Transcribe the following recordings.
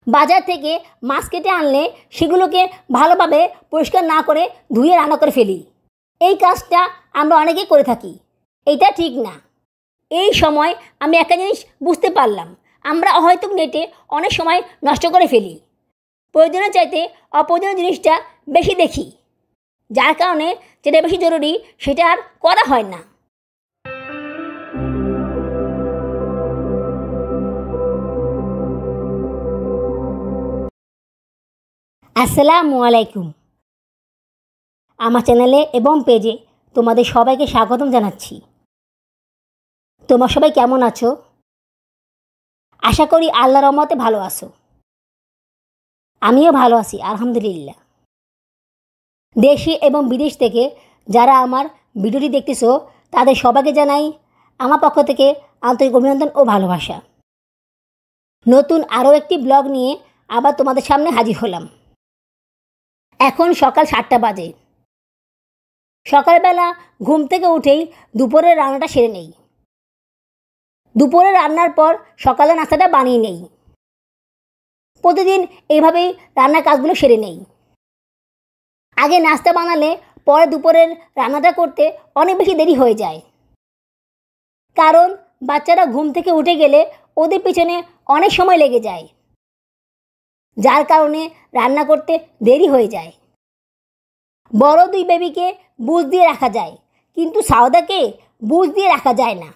বাজার থেকে মাছ কেটে আনলে সেগুলোকে ভালোভাবে পরিষ্কার না করে ধুয়ে রান্না করে ফেলি। এই কাজটা আমরা অনেকেই করে থাকি। এটা ঠিক না। এই সময় আমি একটা জিনিস বুঝতে পারলাম, আমরা হয়তো নেটে অনেক সময় নষ্ট করে ফেলি। প্রয়োজনের চাইতে অপ্রয়োজনীয় জিনিসটা বেশি দেখি, যার কারণে যেটা বেশি জরুরি সেটা আর করা হয় না। আসসালামু আলাইকুম। আমার চ্যানেলে এবং পেজে তোমাদের সবাইকে স্বাগতম জানাচ্ছি। তোমরা সবাই কেমন আছো? আশা করি আল্লাহর রহমতে ভালো আছো। আমিও ভালো আছি, আলহামদুলিল্লাহ। দেশে এবং বিদেশ থেকে যারা আমার ভিডিওটি দেখতেছো তাদের সবাইকে জানাই আমার পক্ষ থেকে আন্তরিক অভিনন্দন ও ভালোবাসা। নতুন আরও একটি ব্লগ নিয়ে আবার তোমাদের সামনে হাজির হলাম। এখন সকাল 7টা বাজে। সকালবেলা ঘুম থেকে উঠেই দুপুরের রান্নাটা সেরে নেই। দুপুরে রান্নার পর সকালে নাস্তাটা বানিয়ে নেই। প্রতিদিন এইভাবেই রান্নার কাজগুলো সেরে নেই। আগে নাস্তা বানালে পরে দুপুরের রান্নাটা করতে অনেক বেশি দেরি হয়ে যায়, কারণ বাচ্চারা ঘুম থেকে উঠে গেলে ওদের পিছনে অনেক সময় লেগে যায়, যার কারণে রান্না করতে দেরি হয়ে যায়। বড় 2 বেবিকে বুঝ দিয়ে রাখা যায়, কিন্তু সাওদাকে বুঝ দিয়ে রাখা যায় না।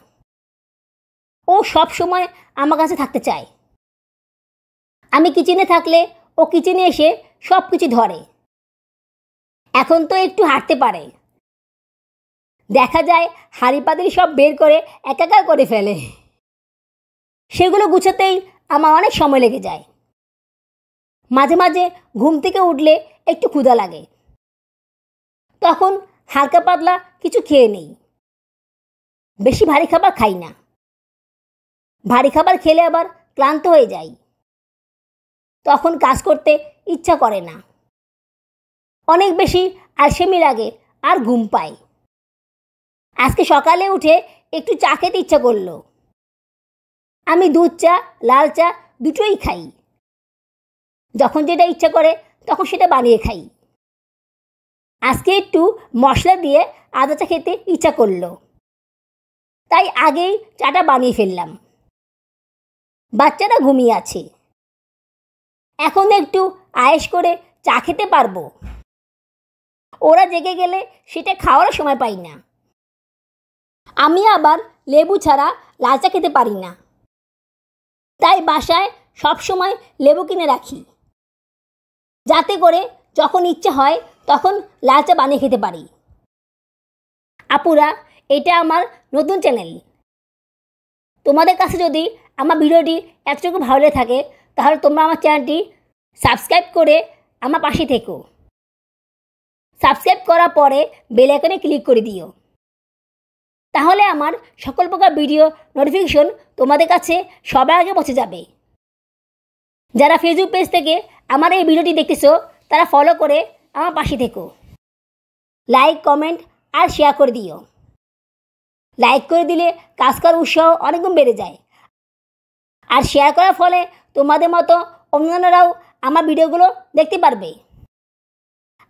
ও সব সময় আমার কাছে থাকতে চায়। আমি কিচেনে থাকলে ও কিচেনে এসে সব কিছু ধরে। এখন তো একটু হাঁটতে পারে। দেখা যায় হাঁড়ি পাতিল সব বের করে একাকার করে ফেলে। সেগুলো গুছাতেই আমার অনেক সময় লেগে যায়। মাঝে মাঝে ঘুম থেকে উঠলে একটু ক্ষুধা লাগে, তখন হালকা পাতলা কিছু খেয়ে নেই। বেশি ভারী খাবার খাই না। ভারী খাবার খেলে আবার ক্লান্ত হয়ে যাই, তখন কাজ করতে ইচ্ছা করে না। অনেক বেশি আলসেমি লাগে আর ঘুম পায়। আজকে সকালে উঠে একটু চা খেতে ইচ্ছা করলো। আমি দুধ চা, লাল চা দুটোই খাই। যখন যেটা ইচ্ছা করে তখন সেটা বানিয়ে খাই। আজকে একটু মশলা দিয়ে আদা চা খেতে ইচ্ছা করলো, তাই আগেই চাটা বানিয়ে ফেললাম। বাচ্চারা ঘুমিয়ে আছে, এখন একটু আয়েশ করে চা খেতে পারবো। ওরা জেগে গেলে সেটা খাওয়ার সময় পাই না। আমি আবার লেবু ছাড়া লাল চা খেতে পারি না, তাই বাসায় সব সময় লেবু কিনে রাখি, যাতে করে যখন ইচ্ছে হয় তখন লাল চা বানিয়ে খেতে পারি। আপুরা, এটা আমার নতুন চ্যানেল। তোমাদের কাছে যদি আমার ভিডিওটি এতটুকু ভালো লেগে থাকে তাহলে তোমরা আমার চ্যানেলটি সাবস্ক্রাইব করে আমার পাশে থেকো। সাবস্ক্রাইব করার পরে বেল আইকনে ক্লিক করে দিও, তাহলে আমার সকল প্রকার ভিডিও নোটিফিকেশন তোমাদের কাছে সবার আগে পৌঁছে যাবে। যারা ফেসবুক পেজ থেকে আমার এই ভিডিওটি দেখতেছো তারা ফলো করে আমার পাশে থেকো। লাইক, কমেন্ট আর শেয়ার করে দিও। লাইক করে দিলে কাজ করার উৎসাহ অনেকগুণ বেড়ে যায়, আর শেয়ার করার ফলে তোমাদের মতো অন্যান্যরাও আমার ভিডিওগুলো দেখতে পারবে।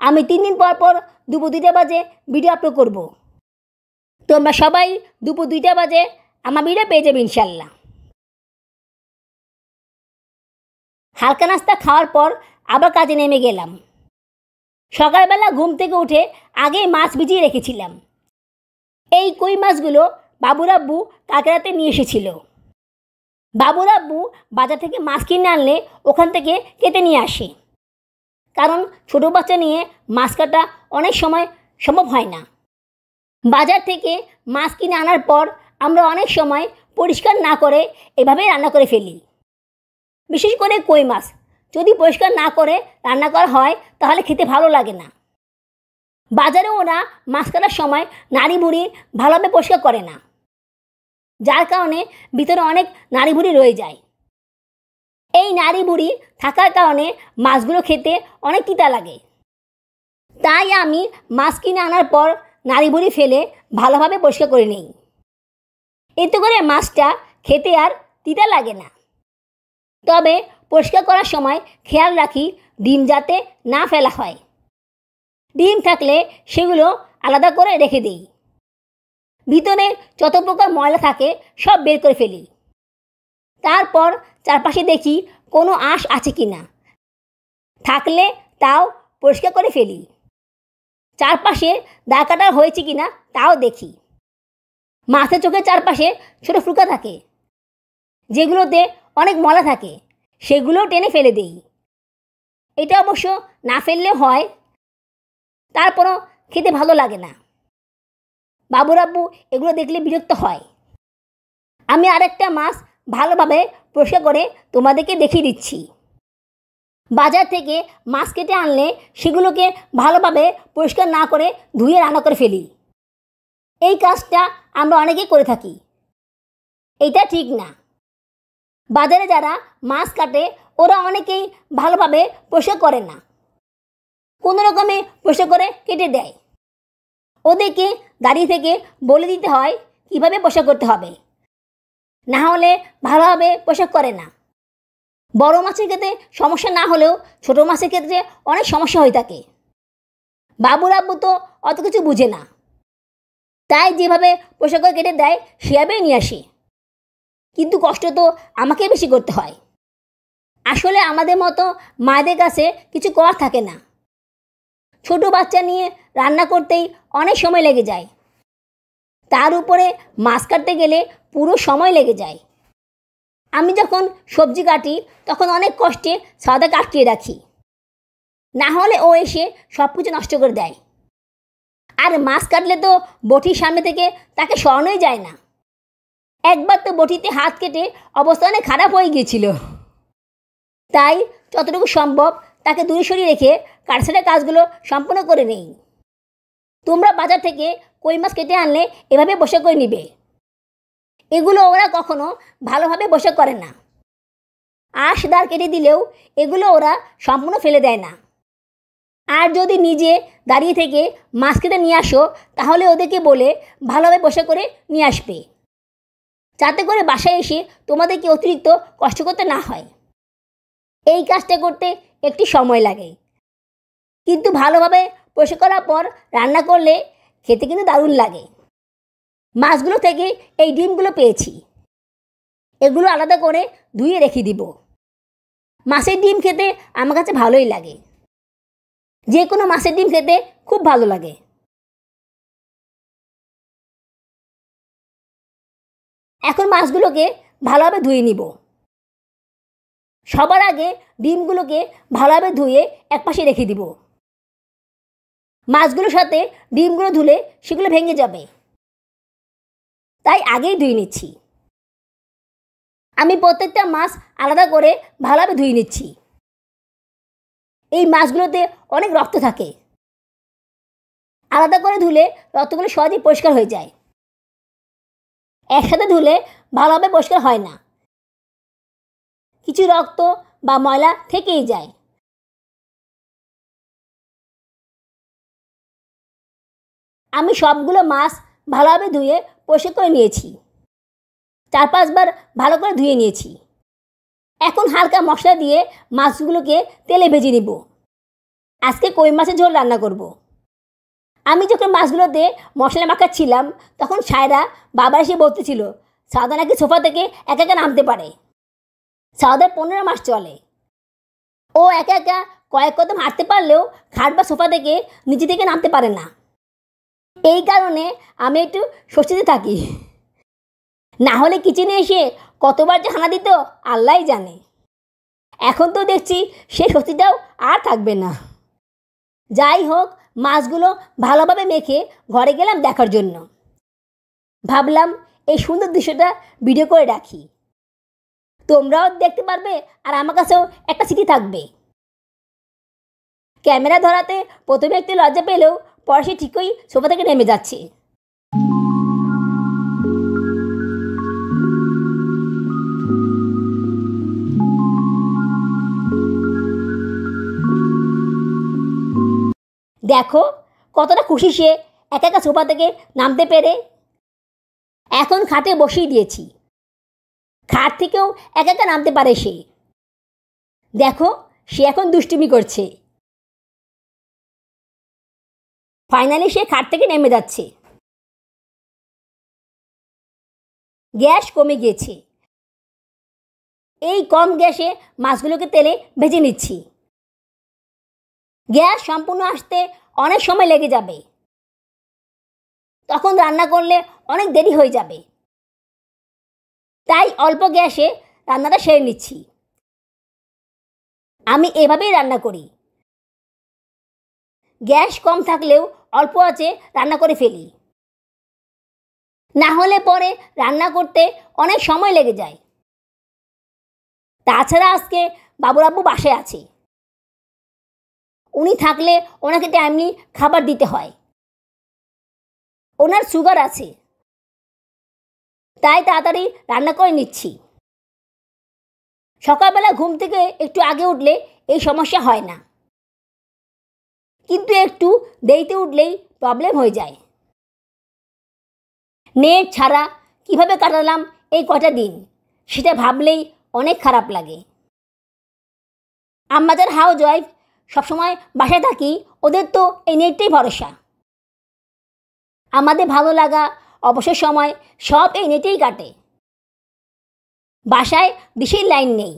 আমি 3 দিন পর পর দুপুর 2টা বাজে ভিডিও আপলোড করব। তোমরা সবাই দুপুর 2টা বাজে আমার ভিডিও পেয়ে যাবে ইনশাল্লাহ। হালকা নাস্তা খাওয়ার পর আবার কাজে নেমে গেলাম। সকালবেলা ঘুম থেকে উঠে আগেই মাছ ভিজিয়ে রেখেছিলাম। এই কই মাছগুলো বাবুর আব্বু কালকে রাতে নিয়ে এসেছিল। বাবুর আব্বু বাজার থেকে মাছ কিনে আনলে ওখান থেকে কেটে নিয়ে আসে, কারণ ছোটো বাচ্চা নিয়ে মাছ কাটা অনেক সময় সম্ভব হয় না। বাজার থেকে মাছ কিনে আনার পর আমরা অনেক সময় পরিষ্কার না করে এভাবেই রান্না করে ফেলি। বিশেষ করে কই মাছ যদি পরিষ্কার না করে রান্না করা হয় তাহলে খেতে ভালো লাগে না। বাজারে ওরা মাছ কাটার সময় নাড়ি ভুড়ি ভালোভাবে পরিষ্কার করে না, যার কারণে ভিতরে অনেক নাড়ি ভুড়ি রয়ে যায়। এই নাড়ি ভুড়ি থাকার কারণে মাছগুলো খেতে অনেক তিতা লাগে। তাই আমি মাছ কিনে আনার পর নাড়ি ভুড়ি ফেলে ভালোভাবে পরিষ্কার করে নিই। এতে করে মাছটা খেতে আর তিতা লাগে না। তবে পরিষ্কার করার সময় খেয়াল রাখি ডিম যাতে না ফেলা হয়। ডিম থাকলে সেগুলো আলাদা করে রেখে দিই। ভিতরে যত প্রকার ময়লা থাকে সব বের করে ফেলি। তারপর চারপাশে দেখি কোনো আঁশ আছে কি না, থাকলে তাও পরিষ্কার করে ফেলি। চারপাশে দাগ কাটা হয়েছে কি না তাও দেখি। মাছের চোখের চারপাশে ছোট ফুলকা থাকে, যেগুলোতে অনেক ময়লা থাকে, সেগুলোও টেনে ফেলে দিই। এটা অবশ্য না ফেললেও হয়, তারপরও খেতে ভালো লাগে না। বাবুর আব্বু এগুলো দেখলে বিরক্ত হয়। আমি আরেকটা মাছ ভালোভাবে পরিষ্কার করে তোমাদেরকে দেখিয়ে দিচ্ছি। বাজার থেকে মাছ কেটে আনলে সেগুলোকে ভালোভাবে পরিষ্কার না করে ধুয়ে রান্না করে ফেলি। এই কাজটা আমরা অনেকেই করে থাকি। এটা ঠিক না। বাজারে যারা মাছ কাটে ওরা অনেকেই ভালোভাবে পরিষ্কার করে না, কোনো রকমে পরিষ্কার করে কেটে দেয়। ওদেরকে দাঁড়িয়ে থেকে বলে দিতে হয় কীভাবে পরিষ্কার করতে হবে, না হলে ভালোভাবে পরিষ্কার করে না। বড় মাছের ক্ষেত্রে সমস্যা না হলেও ছোট মাছের ক্ষেত্রে অনেক সমস্যা হয়ে থাকে। বাবুর আব্বু তো অত কিছু বুঝে না, তাই যেভাবে পরিষ্কার করে কেটে দেয় সেভাবেই নিয়ে আসে। কিন্তু কষ্ট তো আমাকে বেশি করতে হয়। আসলে আমাদের মতো মায়েদের কাছে কিছু করার থাকে না। ছোট বাচ্চা নিয়ে রান্না করতেই অনেক সময় লেগে যায়, তার উপরে মাছ কাটতে গেলে পুরো সময় লেগে যায়। আমি যখন সবজি কাটি তখন অনেক কষ্টে সাদাকে আটকিয়ে রাখি, না হলে ও এসে সব কিছু নষ্ট করে দেয়। আর মাছ কাটলে তো বটির সামনে থেকে তাকে সরানোই যায় না। একবার তো বটিতে হাত কেটে অবস্থা অনেক খারাপ হয়ে গিয়েছিল। তাই যতটুকু সম্ভব তাকে দূরে সরিয়ে রেখে কাটছাঁটের কাজগুলো সম্পূর্ণ করে নেই। তোমরা বাজার থেকে কই মাছ কেটে আনলে এভাবে বসে করে নিবে। এগুলো ওরা কখনো ভালোভাবে বসে করে না। আঁশ দাঁড় কেটে দিলেও এগুলো ওরা সম্পূর্ণ ফেলে দেয় না। আর যদি নিজে দাঁড়িয়ে থেকে মাছ কেটে নিয়ে আসো তাহলে ওদেরকে বলে ভালোভাবে বসে করে নিয়ে আসবে, যাতে করে বাসায় এসে তোমাদেরকে অতিরিক্ত কষ্ট করতে না হয়। এই কাজটা করতে একটু সময় লাগে, কিন্তু ভালোভাবে পরিষ্কার করার পর রান্না করলে খেতে কিন্তু দারুণ লাগে। মাছগুলো থেকে এই ডিমগুলো পেয়েছি, এগুলো আলাদা করে ধুয়ে রেখে দিব। মাছের ডিম খেতে আমার কাছে ভালোই লাগে। যে কোনো মাছের ডিম খেতে খুব ভালো লাগে। এখন মাছগুলোকে ভালোভাবে ধুয়ে নিব। সবার আগে ডিমগুলোকে ভালোভাবে ধুয়ে একপাশে রেখে দিব। মাছগুলোর সাথে ডিমগুলো ধুলে সেগুলো ভেঙে যাবে, তাই আগেই ধুয়ে নিচ্ছি। আমি প্রত্যেকটা মাছ আলাদা করে ভালোভাবে ধুয়ে নিচ্ছি। এই মাছগুলোতে অনেক রক্ত থাকে, আলাদা করে ধুলে রক্তগুলো সহজেই পরিষ্কার হয়ে যায়। একসাথে ধুলে ভালোভাবে পরিষ্কার হয় না, কিছু রক্ত বা ময়লা থেকেই যায়। আমি সবগুলো মাছ ভালোভাবে ধুয়ে পরিষ্কার করে নিয়েছি। 4-5 বার ভালো করে ধুয়ে নিয়েছি। এখন হালকা মশলা দিয়ে মাছগুলোকে তেলে ভেজে নিব। আজকে কই মাছের ঝোল রান্না করব। আমি যখন মাছগুলোতে মশলা মাখাচ্ছিলাম তখন সায়রা বাবার এসে বলতেছিল সাদা নাকি সোফা থেকে একা একা নামতে পারে। সাদার 15 মাস চলে, ও একা একা কয়েক কদম হাঁটতে পারলেও খাট বা সোফা থেকে নিচে থেকে নামতে পারে না। এই কারণে আমি একটু স্বস্তিতে থাকি, না হলে কিচেনে এসে কতবার যে হানা দিত আল্লাহই জানে। এখন তো দেখছি সে স্বস্তিটাও আর থাকবে না। যাই হোক, মাছগুলো ভালোভাবে মেখে ঘরে গেলাম দেখার জন্য। ভাবলাম এই সুন্দর দৃশ্যটা ভিডিও করে রাখি, তোমরাও দেখতে পারবে আর আমার কাছেও একটা স্মৃতি থাকবে। ক্যামেরা ধরাতে প্রথমে একটু লজ্জা পেলেও পরে সে ঠিকই সোফা থেকে নেমে যাচ্ছে। দেখো কতটা খুশি সে একা একা সোফা থেকে নামতে পেরে। এখন খাটে বসিয়ে দিয়েছি, খাট থেকেও একা একা নামতে পারে সে। দেখো, সে এখন দুষ্টুমি করছে। ফাইনালি সে খাট থেকে নেমে যাচ্ছে। গ্যাস কমে গিয়েছে। এই কম গ্যাসে মাছগুলোকে তেলে ভেজে নিচ্ছি। গ্যাস সম্পূর্ণ আসতে অনেক সময় লেগে যাবে, তখন রান্না করলে অনেক দেরি হয়ে যাবে। তাই অল্প গ্যাসে রান্নাটা সেরে নিচ্ছি। আমি এভাবেই রান্না করি। গ্যাস কম থাকলেও অল্প আঁচে রান্না করে ফেলি, না হলে পরে রান্না করতে অনেক সময় লেগে যায়। তাছাড়া আজকে বাবুর আব্বু বাসায় আছে। উনি থাকলে ওনাকে টাইমলি খাবার দিতে হয়। ওনার সুগার আছে, তাই তাড়াতাড়ি রান্না করে নিচ্ছি। সকালবেলা ঘুম থেকে একটু আগে উঠলে এই সমস্যা হয় না, কিন্তু একটু দেরিতে উঠলেই প্রবলেম হয়ে যায়। নেট ছাড়া কিভাবে কাটালাম এই কটা দিন, সেটা ভাবলেই অনেক খারাপ লাগে। আমাদের হাউস ওয়াইফ সবসময় বাসায় থাকি, ওদের তো এই নেটটাই ভরসা। আমাদের ভালো লাগা, অবসর সময় সব এই নেটেই কাটে। বাসায় ডিশের লাইন নেই,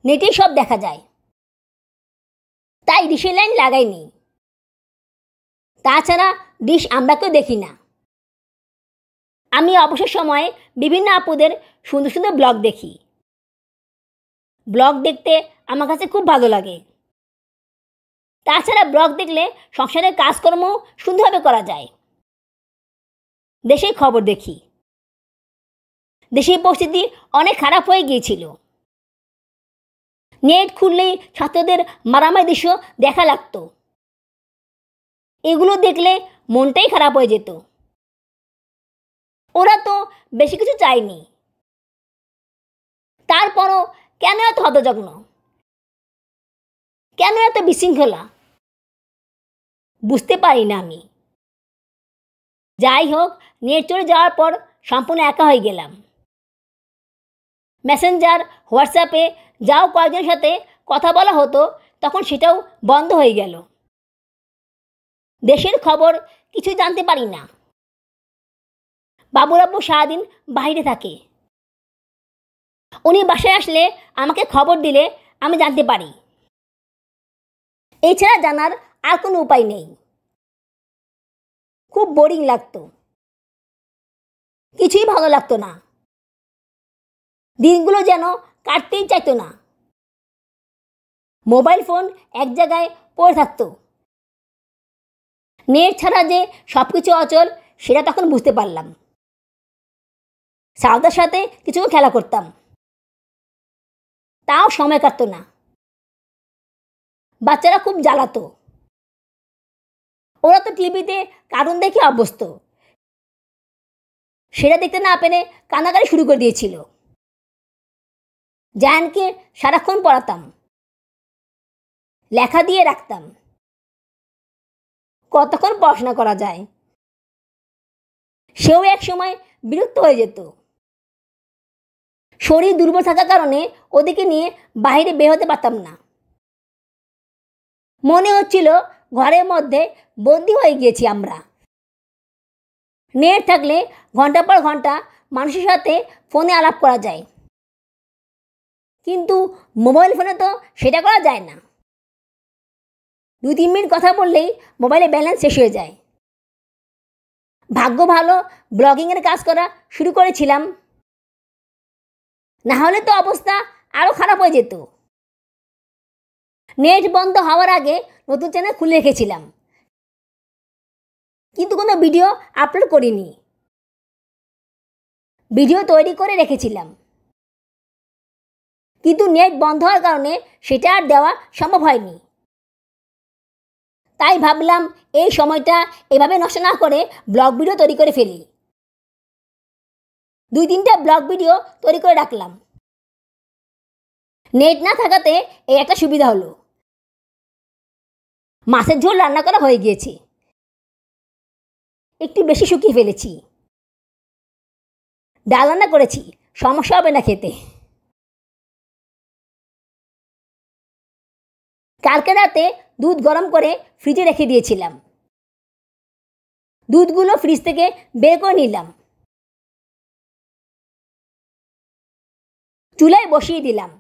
নেটেই সব দেখা যায়, তাই ডিশের লাইন লাগাইনি। তাছাড়া ডিশ আমরা কেউ দেখি না। আমি অবসর সময়ে বিভিন্ন আপুদের সুন্দর সুন্দর ব্লগ দেখি। ব্লগ দেখতে আমার কাছে খুব ভালো লাগে। তাছাড়া ব্লগ দেখলে সংসারের কাজকর্ম সুন্দরভাবে করা যায়। দেশের খবর দেখি। দেশের পরিস্থিতি অনেক খারাপ হয়ে গিয়েছিল। নেট খুললেই ছাত্রদের মারামারি দৃশ্য দেখা লাগতো। এগুলো দেখলে মনটাই খারাপ হয়ে যেত। ওরা তো বেশি কিছু চায়নি, তারপরও কেন এত হতযজ্ঞ, কেন এত বিশৃঙ্খলা, বুঝতে পারি না আমি। যাই হোক, নেট চলে যাওয়ার পর সম্পূর্ণ একা হয়ে গেলাম। মেসেঞ্জার, হোয়াটসঅ্যাপে যাও কয়েকজনের সাথে কথা বলা হতো, তখন সেটাও বন্ধ হয়ে গেল। দেশের খবর কিছুই জানতে পারি না। বাবুর আব্বু সারাদিন বাইরে থাকে। উনি বাসায় আসলে আমাকে খবর দিলে আমি জানতে পারি। এছাড়া জানার আর কোনো উপায় নেই। খুব বোরিং লাগতো, কিছুই ভালো লাগতো না। দিনগুলো যেন কাটতেই চাইতো না। মোবাইল ফোন এক জায়গায় পড়ে থাকতো। নেট ছাড়া যে সব কিছু অচল, সেটা তখন বুঝতে পারলাম। সাউদার সাথে কিছু খেলা করতাম, তাও সময় কাটতো না। বাচ্চারা খুব জ্বালাতো। ওরা তো টিভিতে কার্টুন দেখে অভ্যস্ত, সেটা দেখতে না পেরে কান্নাকাটি শুরু করে দিয়েছিল। জায়ানকে সারাক্ষণ পড়াতাম, লেখা দিয়ে রাখতাম। কতক্ষণ পড়াশোনা করা যায়। সেও এক সময় বিরক্ত হয়ে যেত। শরীর দুর্বল থাকার কারণে ওদিকে নিয়ে বাইরে বের হতে পারতাম না। মনে হচ্ছিল ঘরের মধ্যে বন্দি হয়ে গিয়েছি আমরা। নেট থাকলে ঘন্টা পর ঘন্টা মানুষের সাথে ফোনে আলাপ করা যায়, কিন্তু মোবাইল ফোনে তো সেটা করা যায় না। 2-3 মিনিট কথা বললেই মোবাইলে ব্যালেন্স শেষ হয়ে যায়। ভাগ্য ভালো ব্লগিংয়ের কাজ করা শুরু করেছিলাম, না হলে তো অবস্থা আরও খারাপ হয়ে যেত। নেট বন্ধ হওয়ার আগে নতুন চ্যানেল খুলে রেখেছিলাম, কিন্তু কোনো ভিডিও আপলোড করিনি। ভিডিও তৈরি করে রেখেছিলাম, কিন্তু নেট বন্ধ হওয়ার কারণে সেটা আর দেওয়া সম্ভব হয়নি। তাই ভাবলাম এই সময়টা এভাবে নষ্ট না করে ব্লগ ভিডিও তৈরি করে ফেলি। 2-3টা ব্লগ ভিডিও তৈরি করে রাখলাম। নেট না থাকাতে এই একটা সুবিধা হলো। মাছের ঝোল রান্না করা হয়ে গিয়েছে, একটু বেশি শুকিয়ে ফেলেছি। ডাল রান্না করেছি, সমস্যা হবে না খেতে। কালকে রাতে দুধ গরম করে ফ্রিজে রেখে দিয়েছিলাম। দুধগুলো ফ্রিজ থেকে বের করে নিলাম, চুলায় বসিয়ে দিলাম।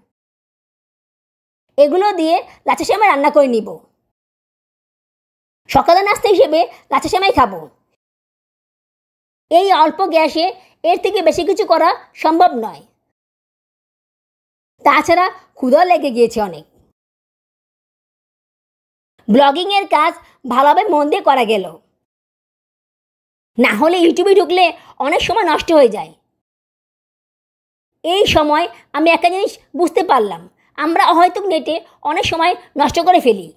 এগুলো দিয়ে লাচ্ছা সেমাই রান্না করে নিব। সকালে নাস্তা হিসেবে লাচ্ছা সেমাই খাবো। এই অল্প গ্যাসে এর থেকে বেশি কিছু করা সম্ভব নয়। তাছাড়া ক্ষুধাও লেগে গিয়েছে অনেক। ব্লগিংয়ের কাজ ভালোভাবে মন দিয়ে করা গেল, না হলে ইউটিউবে ঢুকলে অনেক সময় নষ্ট হয়ে যায়। এই সময় আমি একটা জিনিস বুঝতে পারলাম, আমরা অহৈতুক নেটে অনেক সময় নষ্ট করে ফেলি।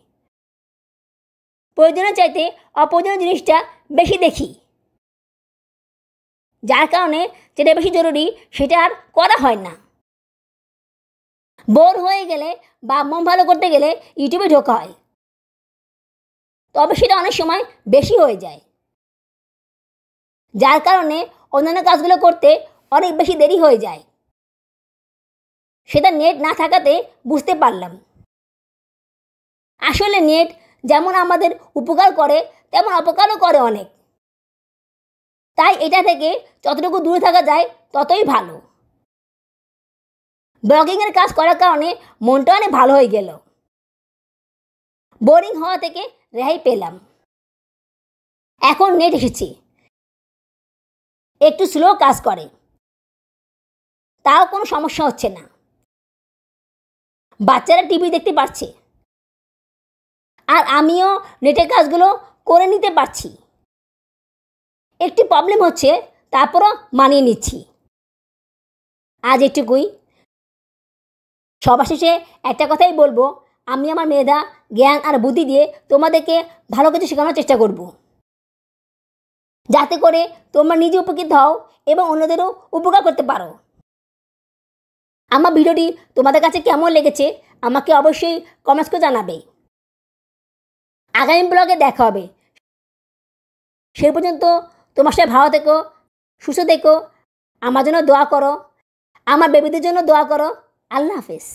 প্রয়োজনের চাইতে অপ্রয়োজনীয় জিনিসটা বেশি দেখি, যার কারণে যেটা বেশি জরুরি সেটা আর করা হয় না। বোর হয়ে গেলে বা মন ভালো করতে গেলে ইউটিউবে ঢোকা হয়, তবে সেটা অনেক সময় বেশি হয়ে যায়, যার কারণে অন্যান্য কাজগুলো করতে অনেক বেশি দেরি হয়ে যায়। সেটা নেট না থাকাতে বুঝতে পারলাম। আসলে নেট যেমন আমাদের উপকার করে তেমন অপকারও করে অনেক। তাই এটা থেকে যতটুকু দূরে থাকা যায় ততই ভালো। ব্লগিংয়ের কাজ করার কারণে মনটা অনেক ভালো হয়ে গেল। বোরিং হওয়া থেকে রেহাই পেলাম। এখন নেট এসেছে, একটু স্লো কাজ করে, তাও কোনো সমস্যা হচ্ছে না। বাচ্চারা টিভি দেখতে পারছে, আর আমিও নেটের কাজগুলো করে নিতে পারছি। একটি প্রবলেম হচ্ছে, তারপরও মানিয়ে নিচ্ছি। আজ এটুকুই। সবার শেষে একটা কথাই বলবো, আমি আমার মেধা, জ্ঞান আর বুদ্ধি দিয়ে তোমাদেরকে ভালো কিছু শেখানোর চেষ্টা করব, যাতে করে তোমরা নিজে উপকৃত হও এবং অন্যদেরও উপকার করতে পারো। আমার ভিডিওটি তোমাদের কাছে কেমন লেগেছে আমাকে অবশ্যই কমেন্টস করে জানাবে। আগামী ব্লগে দেখা হবে। সেই পর্যন্ত তোমার সাথে ভালো থেকো, সুস্থ থেকো, আমার জন্য দোয়া করো, আমার বেবিদের জন্য দোয়া করো। আল্লাহ হাফেজ।